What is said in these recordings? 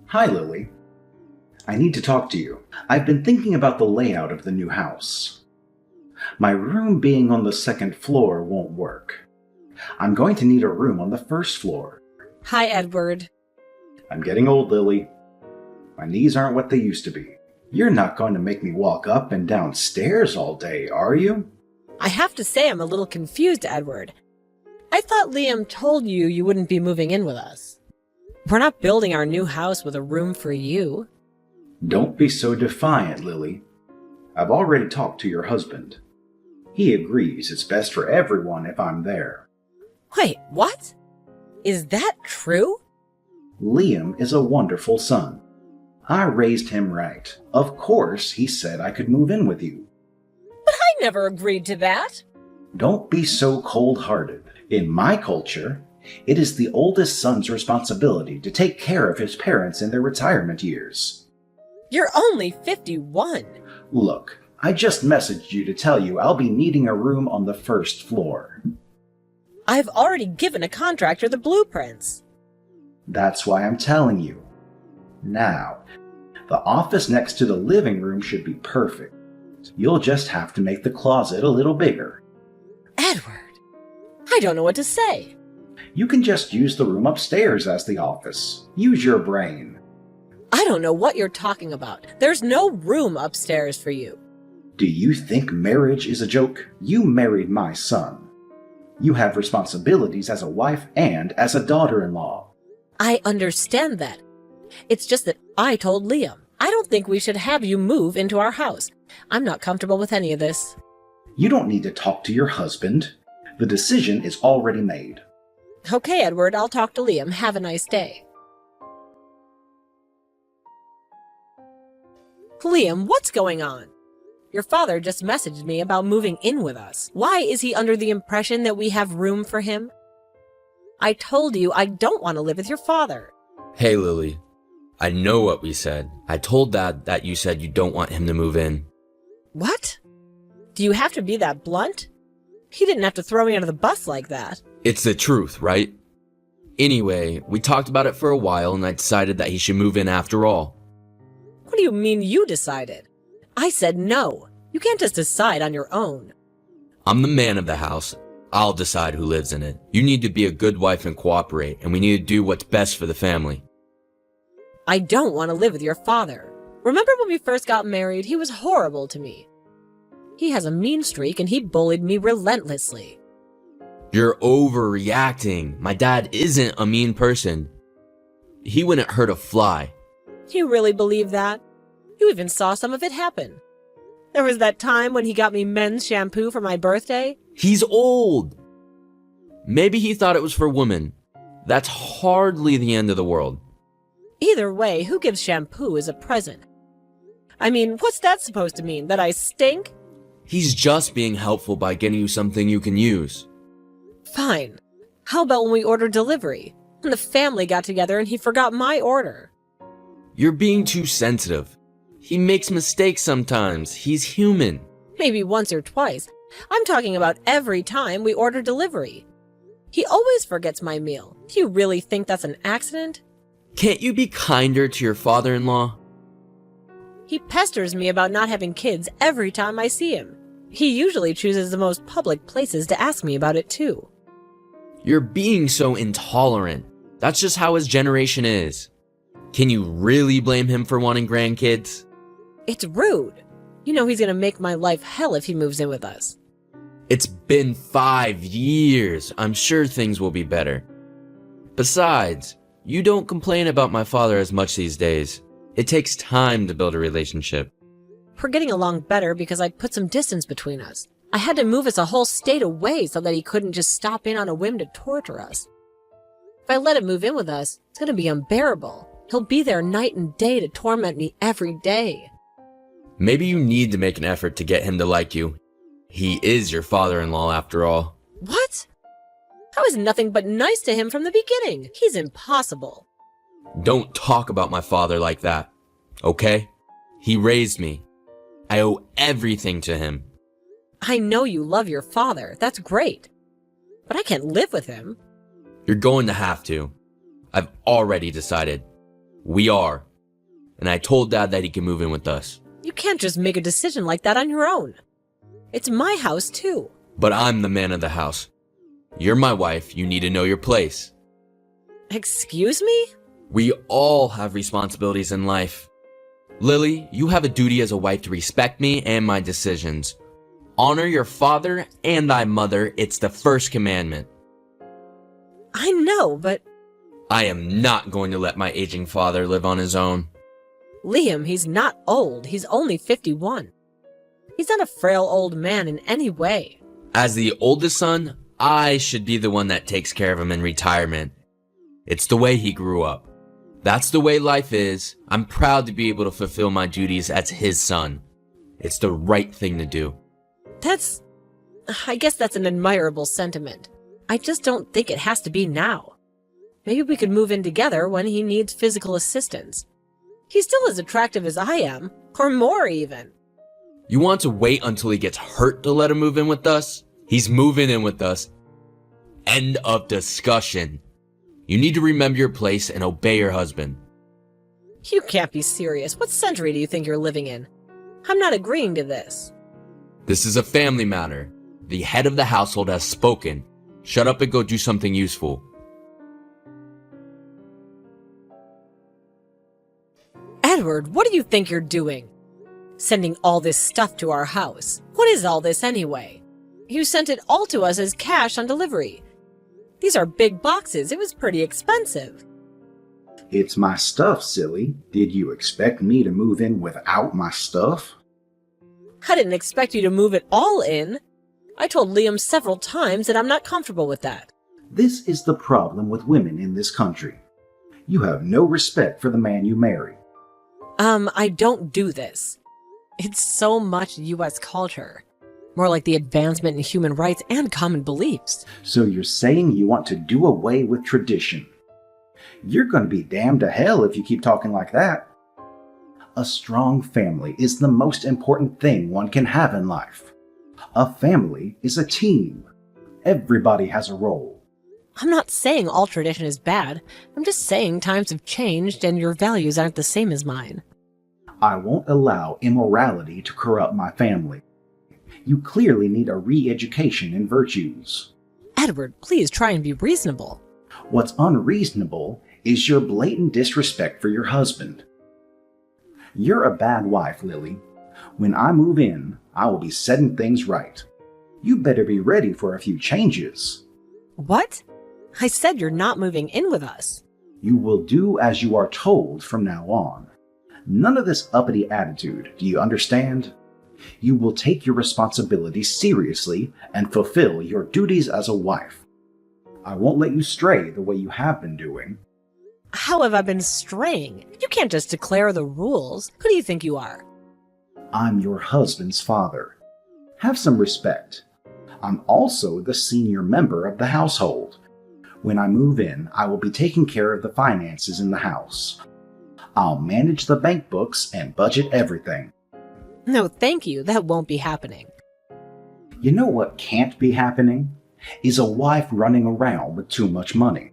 Hi, Lily. I need to talk to you. I've been thinking about the layout of the new house. My room being on the second floor won't work. I'm going to need a room on the first floor. Hi, Edward. I'm getting old, Lily. My knees aren't what they used to be. You're not going to make me walk up and down stairs all day, are you? I have to say I'm a little confused, Edward. I thought Liam told you you wouldn't be moving in with us. We're not building our new house with a room for you. Don't be so defiant, Lily. I've already talked to your husband. He agrees it's best for everyone if I'm there. Wait, what? Is that true? Liam is a wonderful son. I raised him right. Of course, he said I could move in with you. But I never agreed to that. Don't be so cold-hearted. In my culture, it is the oldest son's responsibility to take care of his parents in their retirement years. You're only 51. Look, I just messaged you to tell you I'll be needing a room on the first floor. I've already given a contractor the blueprints. That's why I'm telling you. Now, the office next to the living room should be perfect. You'll just have to make the closet a little bigger. Edward, I don't know what to say. You can just use the room upstairs as the office. Use your brain. I don't know what you're talking about. There's no room upstairs for you. Do you think marriage is a joke? You married my son. You have responsibilities as a wife and as a daughter-in-law. I understand that. It's just that I told Liam. I don't think we should have you move into our house. I'm not comfortable with any of this. You don't need to talk to your husband. The decision is already made. Okay, Edward, I'll talk to Liam. Have a nice day. Liam, what's going on? Your father just messaged me about moving in with us. Why is he under the impression that we have room for him? I told you I don't want to live with your father. Hey, Lily. I know what we said. I told Dad that you said you don't want him to move in. What? Do you have to be that blunt? He didn't have to throw me under the bus like that. It's the truth, right? Anyway, we talked about it for a while and I decided that he should move in after all. What do you mean you decided? I said no. You can't just decide on your own. I'm the man of the house. I'll decide who lives in it. You need to be a good wife and cooperate, and we need to do what's best for the family. I don't want to live with your father. Remember when we first got married? He was horrible to me. He has a mean streak and he bullied me relentlessly. You're overreacting. My dad isn't a mean person. He wouldn't hurt a fly. You really believe that? You even saw some of it happen. There was that time when he got me men's shampoo for my birthday. He's old. Maybe he thought it was for women. That's hardly the end of the world. Either way, who gives shampoo as a present? I mean, what's that supposed to mean? That I stink? He's just being helpful by getting you something you can use. Fine. How about when we ordered delivery? And the family got together and he forgot my order. You're being too sensitive. He makes mistakes sometimes. He's human. Maybe once or twice. I'm talking about every time we order delivery. He always forgets my meal. Do you really think that's an accident? Can't you be kinder to your father-in-law? He pesters me about not having kids every time I see him. He usually chooses the most public places to ask me about it too. You're being so intolerant. That's just how his generation is. Can you really blame him for wanting grandkids? It's rude. You know he's gonna make my life hell if he moves in with us. It's been 5 years. I'm sure things will be better. Besides, you don't complain about my father as much these days. It takes time to build a relationship. We're getting along better because I put some distance between us. I had to move us a whole state away so that he couldn't just stop in on a whim to torture us. If I let him move in with us, it's gonna be unbearable. He'll be there night and day to torment me every day. Maybe you need to make an effort to get him to like you. He is your father-in-law after all. What? I was nothing but nice to him from the beginning. He's impossible. Don't talk about my father like that, okay? He raised me. I owe everything to him. I know you love your father. That's great. But I can't live with him. You're going to have to. I've already decided. We are. And I told Dad that he can move in with us. You can't just make a decision like that on your own. It's my house, too. But I'm the man of the house. You're my wife. You need to know your place. Excuse me? We all have responsibilities in life. Lily, you have a duty as a wife to respect me and my decisions. Honor your father and thy mother. It's the first commandment. I know, but... I am not going to let my aging father live on his own. Liam, he's not old. He's only 51. He's not a frail old man in any way. As the oldest son, I should be the one that takes care of him in retirement. It's the way he grew up. That's the way life is. I'm proud to be able to fulfill my duties as his son. It's the right thing to do. I guess that's an admirable sentiment. I just don't think it has to be now. Maybe we could move in together when he needs physical assistance. He's still as attractive as I am, or more even. You want to wait until he gets hurt to let him move in with us? He's moving in with us. End of discussion. You need to remember your place and obey your husband. You can't be serious. What century do you think you're living in? I'm not agreeing to this. This is a family matter. The head of the household has spoken. Shut up and go do something useful. Edward, what do you think you're doing? Sending all this stuff to our house. What is all this anyway? You sent it all to us as cash on delivery. These are big boxes. It was pretty expensive. It's my stuff, silly. Did you expect me to move in without my stuff? I didn't expect you to move it all in. I told Liam several times that I'm not comfortable with that. This is the problem with women in this country. You have no respect for the man you marry. I don't do this. It's so much U.S. culture. More like the advancement in human rights and common beliefs. So you're saying you want to do away with tradition? You're going to be damned to hell if you keep talking like that. A strong family is the most important thing one can have in life. A family is a team. Everybody has a role. I'm not saying all tradition is bad. I'm just saying times have changed and your values aren't the same as mine. I won't allow immorality to corrupt my family. You clearly need a re-education in virtues. Edward, please try and be reasonable. What's unreasonable is your blatant disrespect for your husband. You're a bad wife, Lily. When I move in, I will be setting things right. You better be ready for a few changes. What? I said you're not moving in with us. You will do as you are told from now on. None of this uppity attitude, do you understand? You will take your responsibilities seriously and fulfill your duties as a wife. I won't let you stray the way you have been doing. How have I been straying? You can't just declare the rules. Who do you think you are? I'm your husband's father. Have some respect. I'm also the senior member of the household. When I move in, I will be taking care of the finances in the house. I'll manage the bank books and budget everything. No, thank you. That won't be happening. You know what can't be happening? Is a wife running around with too much money.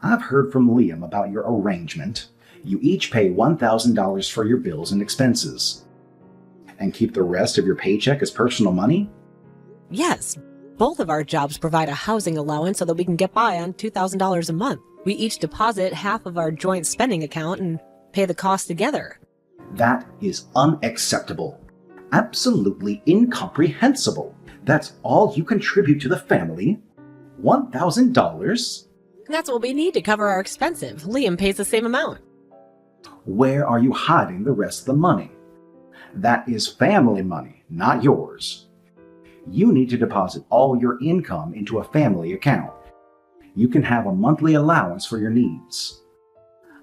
I've heard from Liam about your arrangement. You each pay $1,000 for your bills and expenses. And keep the rest of your paycheck as personal money? Yes. Both of our jobs provide a housing allowance so that we can get by on $2,000 a month. We each deposit half of our joint spending account and pay the cost together. That is unacceptable. Absolutely incomprehensible. That's all you contribute to the family? $1,000? That's what we need to cover our expenses. Liam pays the same amount. Where are you hiding the rest of the money? That is family money, not yours. You need to deposit all your income into a family account. You can have a monthly allowance for your needs.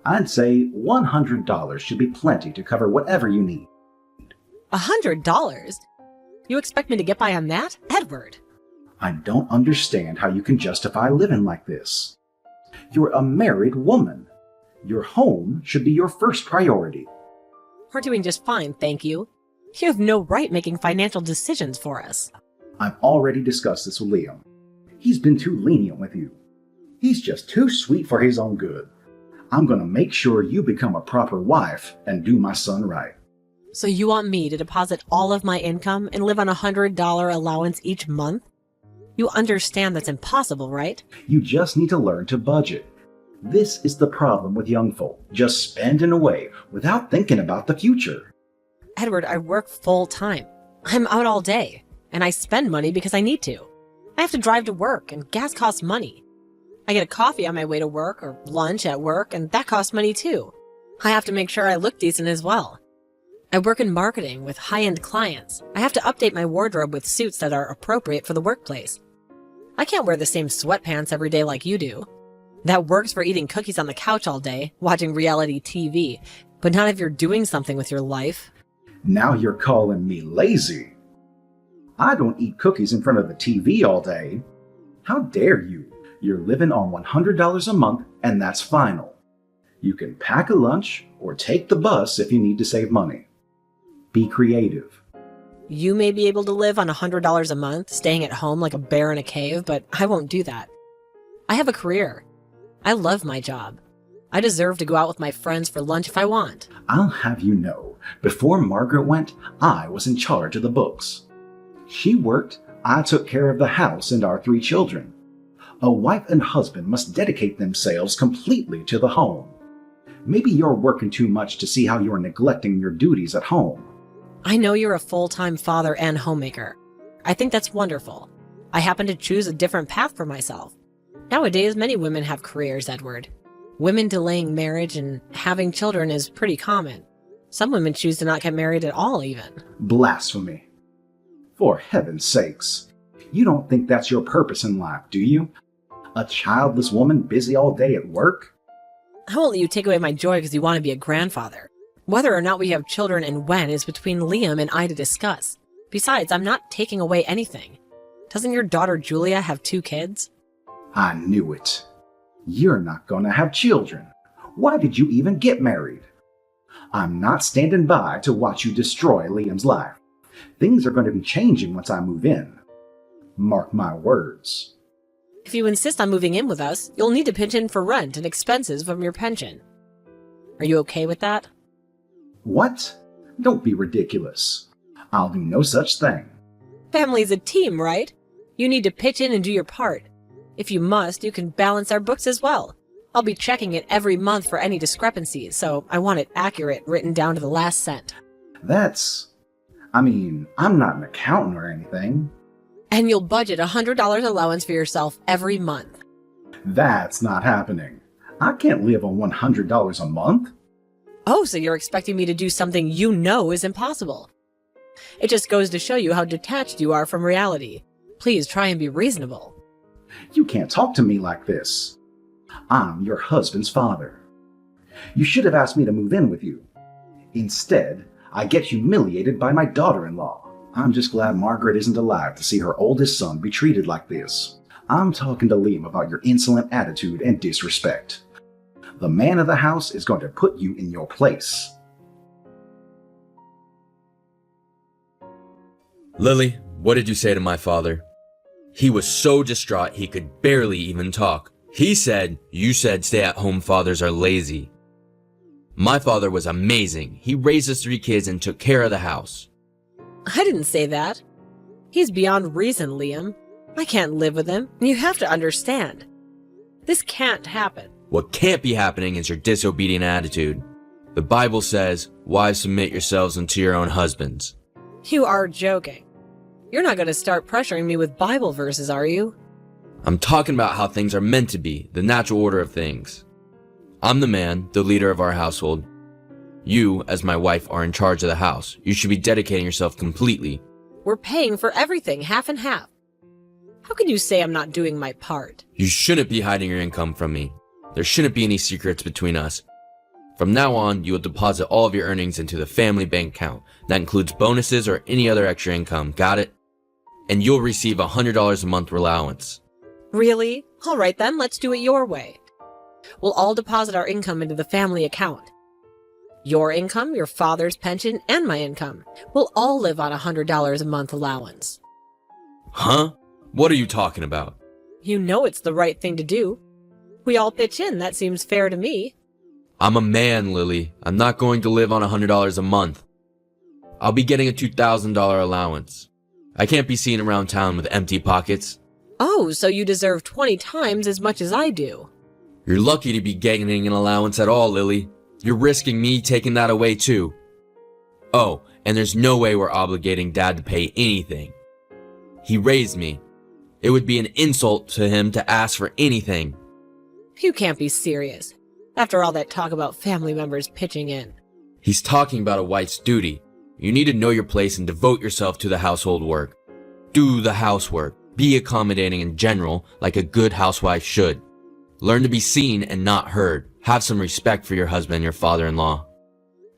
I'd say $100 should be plenty to cover whatever you need. $100? You expect me to get by on that? Edward! I don't understand how you can justify living like this. You're a married woman. Your home should be your first priority. We're doing just fine, thank you. You have no right making financial decisions for us. I've already discussed this with Liam. He's been too lenient with you. He's just too sweet for his own good. I'm going to make sure you become a proper wife and do my son right. So you want me to deposit all of my income and live on $100 allowance each month? You understand that's impossible, right? You just need to learn to budget. This is the problem with young folk, just spending away without thinking about the future. Edward, I work full time. I'm out all day, and I spend money because I need to. I have to drive to work, and gas costs money. I get a coffee on my way to work or lunch at work, and that costs money too. I have to make sure I look decent as well. I work in marketing with high-end clients. I have to update my wardrobe with suits that are appropriate for the workplace. I can't wear the same sweatpants every day like you do. That works for eating cookies on the couch all day, watching reality TV, but not if you're doing something with your life. Now you're calling me lazy. I don't eat cookies in front of the TV all day. How dare you? You're living on $100 a month, and that's final. You can pack a lunch or take the bus if you need to save money. Be creative. You may be able to live on $100 a month, staying at home like a bear in a cave, but I won't do that. I have a career. I love my job. I deserve to go out with my friends for lunch if I want. I'll have you know, before Margaret went, I was in charge of the books. She worked, I took care of the house and our 3 children. A wife and husband must dedicate themselves completely to the home. Maybe you're working too much to see how you're neglecting your duties at home. I know you're a full-time father and homemaker. I think that's wonderful. I happen to choose a different path for myself. Nowadays, many women have careers, Edward. Women delaying marriage and having children is pretty common. Some women choose to not get married at all, even. Blasphemy. For heaven's sakes. You don't think that's your purpose in life, do you? A childless woman busy all day at work? I won't let you take away my joy because you want to be a grandfather. Whether or not we have children and when is between Liam and I to discuss. Besides, I'm not taking away anything. Doesn't your daughter Julia have 2 kids? I knew it. You're not gonna have children. Why did you even get married? I'm not standing by to watch you destroy Liam's life. Things are going to be changing once I move in. Mark my words. If you insist on moving in with us, you'll need to pitch in for rent and expenses from your pension. Are you okay with that? What? Don't be ridiculous. I'll do no such thing. Family's a team, right? You need to pitch in and do your part. If you must, you can balance our books as well. I'll be checking it every month for any discrepancies, so I want it accurate, written down to the last cent. I'm not an accountant or anything. And you'll budget $100 allowance for yourself every month. That's not happening. I can't live on $100 a month. Oh, so you're expecting me to do something you know is impossible. It just goes to show you how detached you are from reality. Please try and be reasonable. You can't talk to me like this. I'm your husband's father. You should have asked me to move in with you. Instead, I get humiliated by my daughter-in-law. I'm just glad Margaret isn't alive to see her oldest son be treated like this. I'm talking to Liam about your insolent attitude and disrespect. The man of the house is going to put you in your place. Lily, what did you say to my father? He was so distraught he could barely even talk. He said, you said stay-at-home fathers are lazy. My father was amazing. He raised us 3 kids and took care of the house. I didn't say that. He's beyond reason, Liam. I can't live with him. You have to understand. This can't happen. What can't be happening is your disobedient attitude. The Bible says, wives, submit yourselves unto your own husbands. You are joking. You're not going to start pressuring me with Bible verses, are you? I'm talking about how things are meant to be, the natural order of things. I'm the man, the leader of our household. You, as my wife, are in charge of the house. You should be dedicating yourself completely. We're paying for everything, half and half. How can you say I'm not doing my part? You shouldn't be hiding your income from me. There shouldn't be any secrets between us. From now on, you will deposit all of your earnings into the family bank account. That includes bonuses or any other extra income, got it? And you'll receive $100 a month allowance. Really? All right then, let's do it your way. We'll all deposit our income into the family account. Your income, your father's pension, and my income. We'll all live on $100 a month allowance. Huh? What are you talking about? You know it's the right thing to do. We all pitch in, that seems fair to me. I'm a man, Lily. I'm not going to live on $100 a month. I'll be getting a $2,000 allowance. I can't be seen around town with empty pockets. Oh, so you deserve 20 times as much as I do. You're lucky to be getting an allowance at all, Lily. You're risking me taking that away too. Oh, and there's no way we're obligating Dad to pay anything. He raised me. It would be an insult to him to ask for anything. You can't be serious. After all that talk about family members pitching in. He's talking about a wife's duty. You need to know your place and devote yourself to the household work. Do the housework. Be accommodating in general, like a good housewife should. Learn to be seen and not heard. Have some respect for your husband and your father-in-law.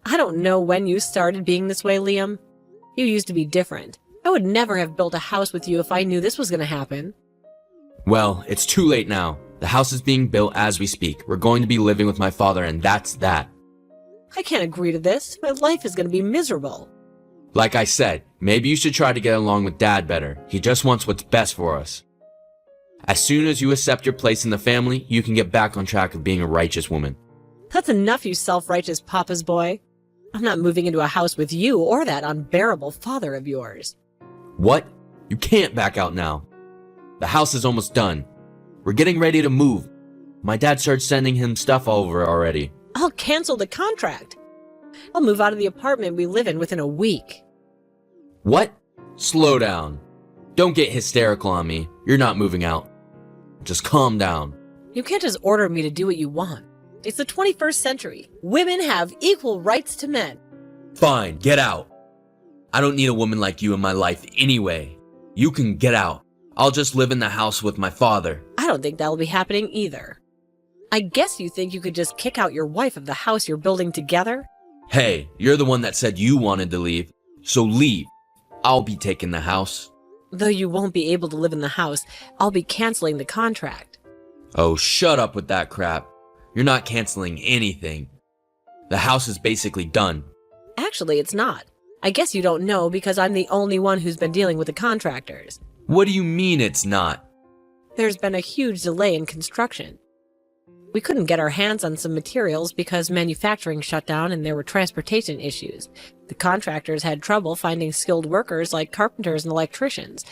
I don't know when you started being this way, Liam. You used to be different. I would never have built a house with you if I knew this was going to happen. Well, it's too late now. The house is being built as we speak. We're going to be living with my father, and that's that. I can't agree to this. My life is going to be miserable. Like I said, maybe you should try to get along with Dad better. He just wants what's best for us. As soon as you accept your place in the family, you can get back on track of being a righteous woman. That's enough, you self-righteous papa's boy. I'm not moving into a house with you or that unbearable father of yours. What? You can't back out now. The house is almost done. We're getting ready to move. My dad started sending him stuff over already. I'll cancel the contract. I'll move out of the apartment we live in within a week. What? Slow down. Don't get hysterical on me. You're not moving out. Just calm down. You can't just order me to do what you want. It's the 21st century. Women have equal rights to men. Fine, get out. I don't need a woman like you in my life anyway. You can get out. I'll just live in the house with my father. I don't think that'll be happening either. I guess you think you could just kick out your wife of the house you're building together? Hey, you're the one that said you wanted to leave. So leave. I'll be taking the house. Though you won't be able to live in the house, I'll be canceling the contract. Oh, shut up with that crap. You're not canceling anything. The house is basically done. Actually, it's not. I guess you don't know because I'm the only one who's been dealing with the contractors. What do you mean it's not? There's been a huge delay in construction. We couldn't get our hands on some materials because manufacturing shut down and there were transportation issues. The contractors had trouble finding skilled workers like carpenters and electricians.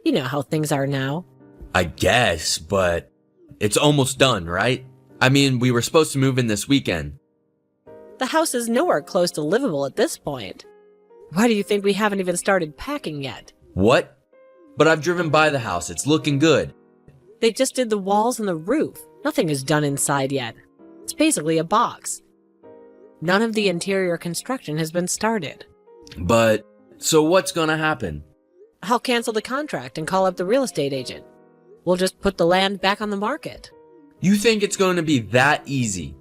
You know how things are now. I guess, but it's almost done, right? I mean, we were supposed to move in this weekend. The house is nowhere close to livable at this point. Why do you think we haven't even started packing yet? What? But I've driven by the house. It's looking good. They just did the walls and the roof. Nothing is done inside yet. It's basically a box. None of the interior construction has been started. But, so what's gonna happen? I'll cancel the contract and call up the real estate agent. We'll just put the land back on the market. You think it's going to be that easy?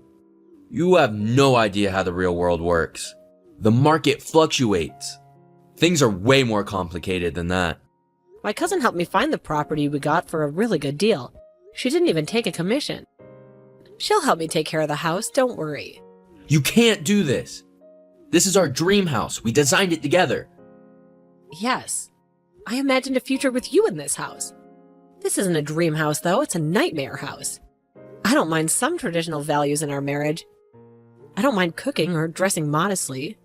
You have no idea how the real world works. The market fluctuates. Things are way more complicated than that. My cousin helped me find the property we got for a really good deal. She didn't even take a commission. She'll help me take care of the house, don't worry. You can't do this. This is our dream house. We designed it together. Yes. I imagined a future with you in this house. This isn't a dream house, though. It's a nightmare house. I don't mind some traditional values in our marriage. I don't mind cooking or dressing modestly.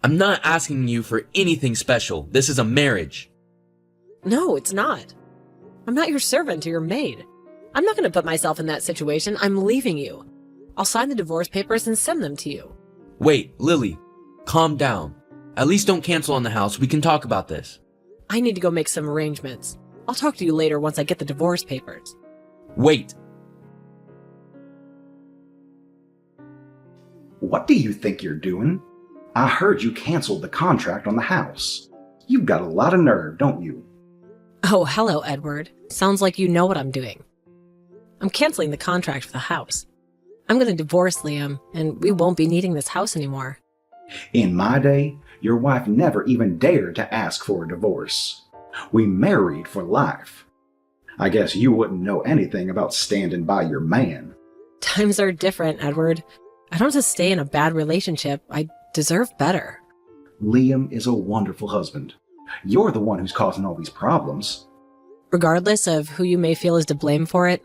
I'm not asking you for anything special. This is a marriage. No, it's not. I'm not your servant or your maid. I'm not going to put myself in that situation. I'm leaving you. I'll sign the divorce papers and send them to you. Wait, Lily, calm down. At least don't cancel on the house. We can talk about this. I need to go make some arrangements. I'll talk to you later once I get the divorce papers. Wait. What do you think you're doing? I heard you canceled the contract on the house. You've got a lot of nerve, don't you? Oh, hello, Edward. Sounds like you know what I'm doing. I'm canceling the contract for the house. I'm going to divorce Liam, and we won't be needing this house anymore. In my day, your wife never even dared to ask for a divorce. We married for life. I guess you wouldn't know anything about standing by your man. Times are different, Edward. I don't just stay in a bad relationship. I deserve better. Liam is a wonderful husband. You're the one who's causing all these problems. Regardless of who you may feel is to blame for it,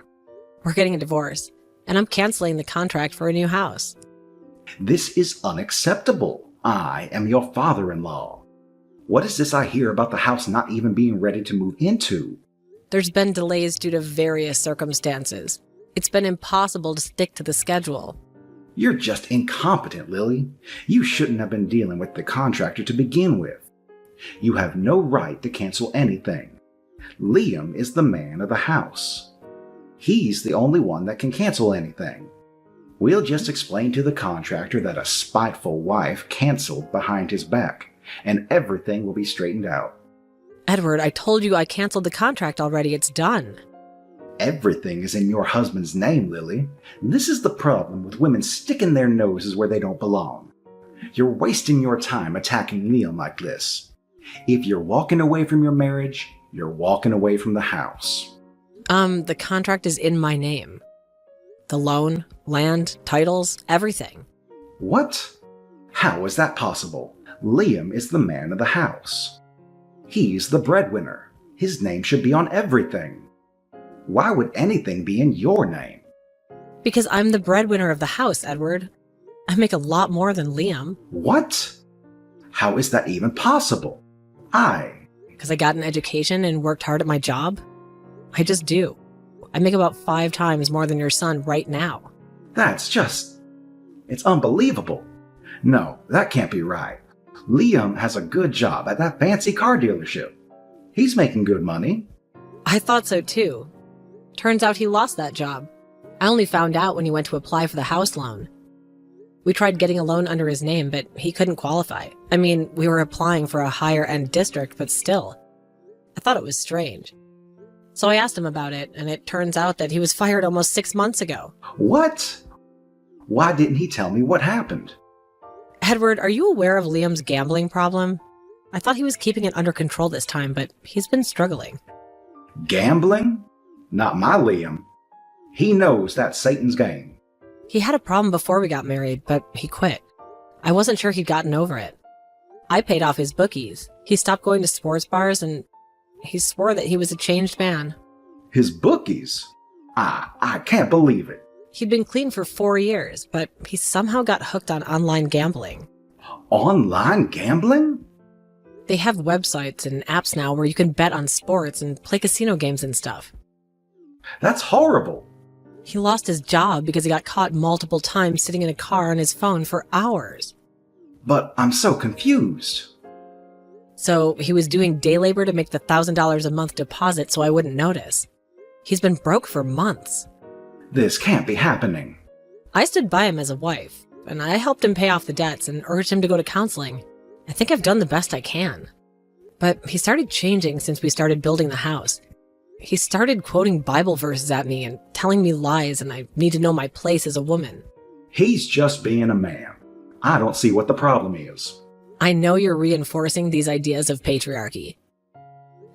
we're getting a divorce, and I'm canceling the contract for a new house. This is unacceptable. I am your father-in-law. What is this I hear about the house not even being ready to move into? There's been delays due to various circumstances. It's been impossible to stick to the schedule. You're just incompetent, Lily. You shouldn't have been dealing with the contractor to begin with. You have no right to cancel anything. Liam is the man of the house. He's the only one that can cancel anything. We'll just explain to the contractor that a spiteful wife canceled behind his back, and everything will be straightened out. Edward, I told you I canceled the contract already. It's done. Everything is in your husband's name, Lily. This is the problem with women sticking their noses where they don't belong. You're wasting your time attacking Liam like this. If you're walking away from your marriage, you're walking away from the house. The contract is in my name. The loan, land, titles, everything. What? How is that possible? Liam is the man of the house. He's the breadwinner. His name should be on everything. Why would anything be in your name? Because I'm the breadwinner of the house, Edward. I make a lot more than Liam. What? How is that even possible? Because I got an education and worked hard at my job? I just do. I make about 5 times more than your son right now. It's unbelievable. No, that can't be right. Liam has a good job at that fancy car dealership. He's making good money. I thought so too. Turns out he lost that job. I only found out when he went to apply for the house loan. We tried getting a loan under his name, but he couldn't qualify. I mean, we were applying for a higher-end district, but still. I thought it was strange. So I asked him about it, and it turns out that he was fired almost 6 months ago. What? Why didn't he tell me what happened? Edward, are you aware of Liam's gambling problem? I thought he was keeping it under control this time, but he's been struggling. Gambling? Not my Liam. He knows that's Satan's game. He had a problem before we got married, but he quit. I wasn't sure he'd gotten over it. I paid off his bookies. He stopped going to sports bars, and he swore that he was a changed man. His bookies? I can't believe it. He'd been clean for 4 years, but he somehow got hooked on online gambling. Online gambling? They have websites and apps now where you can bet on sports and play casino games and stuff. That's horrible. He lost his job because he got caught multiple times sitting in a car on his phone for hours. But I'm so confused. So he was doing day labor to make the $1,000 a month deposit so I wouldn't notice. He's been broke for months. This can't be happening. I stood by him as a wife, and I helped him pay off the debts and urged him to go to counseling. I think I've done the best I can. But he started changing since we started building the house. He started quoting Bible verses at me and telling me lies, and I need to know my place as a woman. He's just being a man. I don't see what the problem is. I know you're reinforcing these ideas of patriarchy.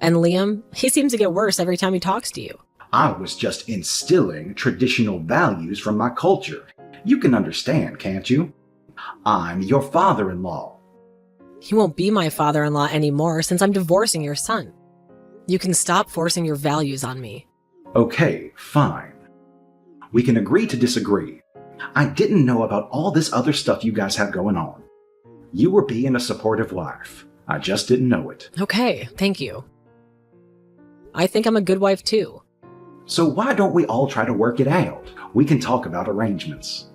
And Liam, he seems to get worse every time he talks to you. I was just instilling traditional values from my culture. You can understand, can't you? I'm your father-in-law. He won't be my father-in-law anymore since I'm divorcing your son. You can stop forcing your values on me. Okay, fine. We can agree to disagree. I didn't know about all this other stuff you guys have going on. You were being a supportive wife. I just didn't know it. Okay, thank you. I think I'm a good wife too. So why don't we all try to work it out? We can talk about arrangements.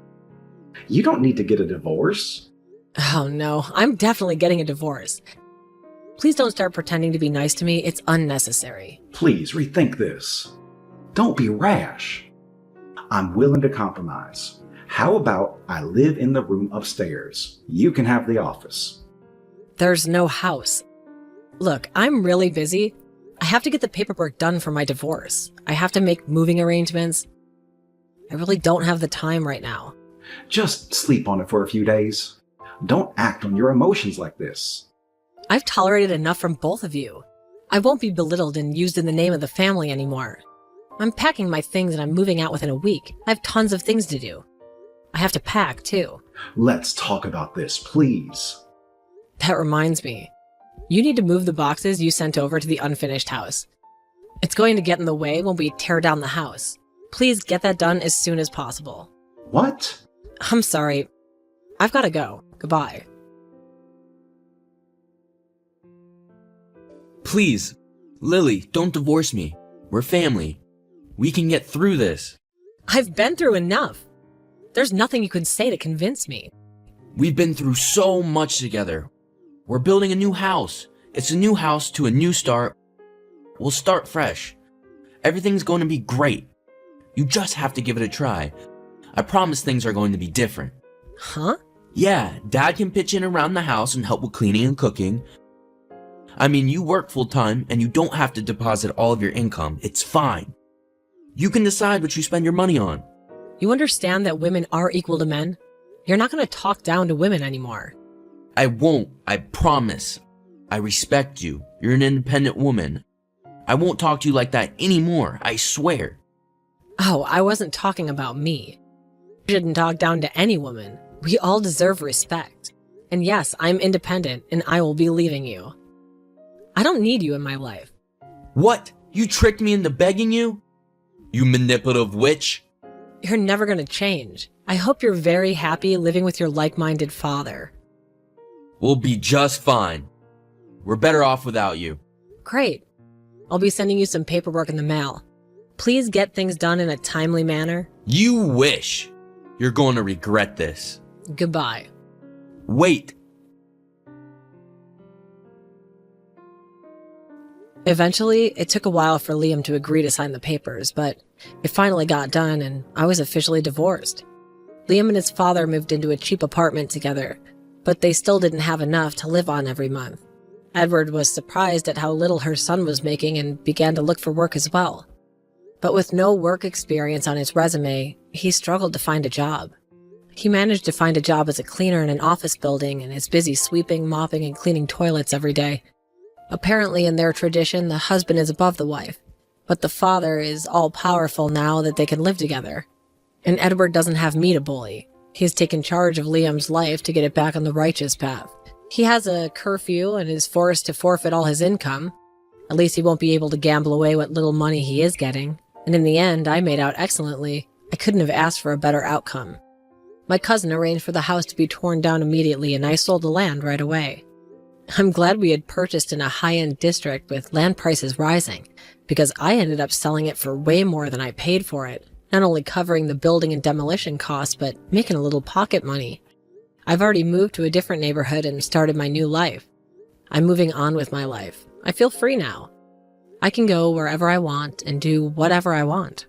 You don't need to get a divorce. Oh no, I'm definitely getting a divorce. Please don't start pretending to be nice to me. It's unnecessary. Please rethink this. Don't be rash. I'm willing to compromise. How about I live in the room upstairs? You can have the office. There's no house. Look, I'm really busy. I have to get the paperwork done for my divorce. I have to make moving arrangements. I really don't have the time right now. Just sleep on it for a few days. Don't act on your emotions like this. I've tolerated enough from both of you. I won't be belittled and used in the name of the family anymore. I'm packing my things and I'm moving out within a week. I have tons of things to do. I have to pack, too. Let's talk about this, please. That reminds me. You need to move the boxes you sent over to the unfinished house. It's going to get in the way when we tear down the house. Please get that done as soon as possible. What? I'm sorry. I've gotta go. Goodbye. Please, Lily, don't divorce me. We're family. We can get through this. I've been through enough. There's nothing you can say to convince me. We've been through so much together. We're building a new house. It's a new house to a new start. We'll start fresh. Everything's going to be great. You just have to give it a try. I promise things are going to be different. Huh? Yeah, Dad can pitch in around the house and help with cleaning and cooking. I mean, you work full-time and you don't have to deposit all of your income. It's fine. You can decide what you spend your money on. You understand that women are equal to men? You're not going to talk down to women anymore. I won't. I promise. I respect you. You're an independent woman. I won't talk to you like that anymore. I swear. Oh, I wasn't talking about me. You shouldn't talk down to any woman. We all deserve respect. And yes, I'm independent and I will be leaving you. I don't need you in my life. What? You tricked me into begging you? You manipulative witch? You're never going to change. I hope you're very happy living with your like-minded father. We'll be just fine. We're better off without you. Great. I'll be sending you some paperwork in the mail. Please get things done in a timely manner. You wish. You're going to regret this. Goodbye. Wait. Eventually, it took a while for Liam to agree to sign the papers, but it finally got done and I was officially divorced. Liam and his father moved into a cheap apartment together, but they still didn't have enough to live on every month. Edward was surprised at how little her son was making and began to look for work as well. But with no work experience on his resume, he struggled to find a job. He managed to find a job as a cleaner in an office building and is busy sweeping, mopping, and cleaning toilets every day. Apparently, in their tradition, the husband is above the wife, but the father is all-powerful now that they can live together. And Edward doesn't have me to bully. He's taken charge of Liam's life to get it back on the righteous path. He has a curfew and is forced to forfeit all his income. At least he won't be able to gamble away what little money he is getting. And in the end, I made out excellently. I couldn't have asked for a better outcome. My cousin arranged for the house to be torn down immediately, and I sold the land right away. I'm glad we had purchased in a high-end district with land prices rising, because I ended up selling it for way more than I paid for it, not only covering the building and demolition costs, but making a little pocket money. I've already moved to a different neighborhood and started my new life. I'm moving on with my life. I feel free now. I can go wherever I want and do whatever I want.